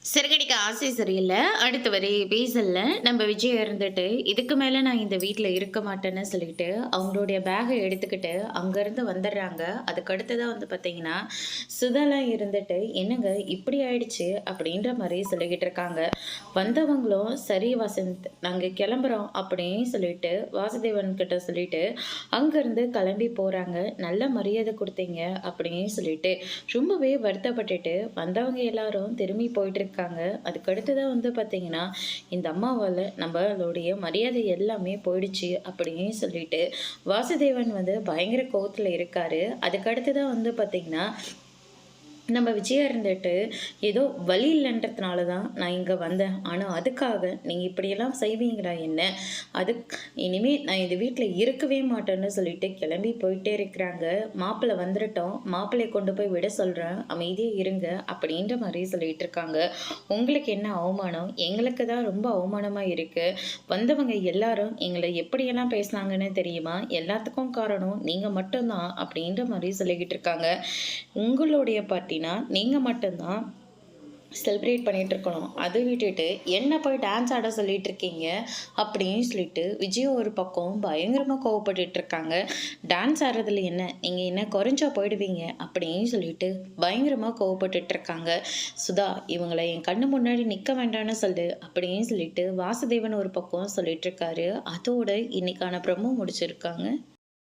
சிறகடிக்க ஆசை சரியில்ல. அடுத்து வரை பேசல்ல. நம்ம விஜய் இருந்துட்டு, இதுக்கு மேல நான் இந்த வீட்ல இருக்க மாட்டேன்னு சொல்லிட்டு, அவங்களுடைய பேக்க எடுத்துக்கிட்டு அங்கருந்து வந்துடுறாங்க. அதுக்கு அடுத்ததா வந்து பார்த்தீங்கன்னா, சுதாலாம் இருந்துட்டு, "என்னங்க இப்படி ஆயிடுச்சு?" அப்படின்ற மாரி சொல்லிக்கிட்டு இருக்காங்க. வந்தவங்களும், "சரி வசந்த், நாங்க கிளம்புறோம்" அப்படின்னு சொல்லிட்டு, வாசுதேவன் கிட்ட சொல்லிட்டு, அங்கருந்து கிளம்பி போறாங்க. "நல்ல மரியாதை குடுத்தீங்க" அப்படின்னு சொல்லிட்டு, ரொம்பவே வருத்தப்பட்டுட்டு, வந்தவங்க எல்லாரும் திரும்பி போயிட்டு இருக்காங்க. அதுக்கு அடுத்ததா வந்து பார்த்தீங்கன்னா, இந்த அம்மாவால நம்மளுடைய மரியாதை எல்லாமே போயிடுச்சு அப்படின்னு சொல்லிட்டு, வாசுதேவன் வந்து பயங்கர கோவத்துல இருக்காரு. அதுக்கு அடுத்ததா வந்து பார்த்தீங்கன்னா, நம்ம விஜயா இருந்துட்டு, ஏதோ வழி இல்லன்றதுனால தான் நான் இங்க வந்தேன். ஆனா அதுக்காக நீங்க இப்படியெல்லாம் செய்வீங்களா என்ன? இனிமே நான் இந்த வீட்ல இருக்கவே மாட்டேன்னு சொல்லிட்டு கிளம்பி போயிட்டே இருக்கிறாங்க. மாப்பிள வந்துரட்டும். மாப்பிள்ளைய கொண்டு போய் விட சொல்றேன். அமைதியா இருங்க அப்படின்ற மாரி சொல்லிட்டு இருக்காங்க. உங்களுக்கு என்ன அவமானம்? எங்களுக்கு தான் ரொம்ப அவமானமா இருக்கு. வந்தவங்க எல்லாரும் எங்கள எப்படியெல்லாம் பேசுனாங்கன்னு தெரியுமா? எல்லாத்துக்கும் காரணம் நீங்க மட்டும் தான் அப்படின்ற மாரி சொல்லிக்கிட்டு இருக்காங்க. உங்களுடைய பார்ட்டினா, நீங்க மட்டும் தான் செலிப்ரேட் பண்ணிட்டு இருக்கணும். அத விட்டுட்டு, என்ன போய் டான்ஸ் ஆட சொல்லிட்டு இருக்கீங்க, அப்படின்னு சொல்லிட்டு விஜய் ஒரு பக்கம் பயங்கரமா கோவப்பட்டுட்டு இருக்காங்க. டான்ஸ் ஆடுறதுல என்ன? நீங்க என்ன குறைஞ்சா போயிடுவீங்க, அப்படின்னு சொல்லிட்டு பயங்கரமா கோவப்பட்டுட்டு இருக்காங்க. சுதா, இவங்கள என் கண்ணு முன்னாடி நிக்க வேண்டாம்னு சொல்லு, அப்படின்னு சொல்லிட்டு வாசுதேவன் ஒரு பக்கம் சொல்லிட்டு இருக்காரு. அதோட இன்னைக்கான ப்ரோமோ முடிச்சிருக்காங்க.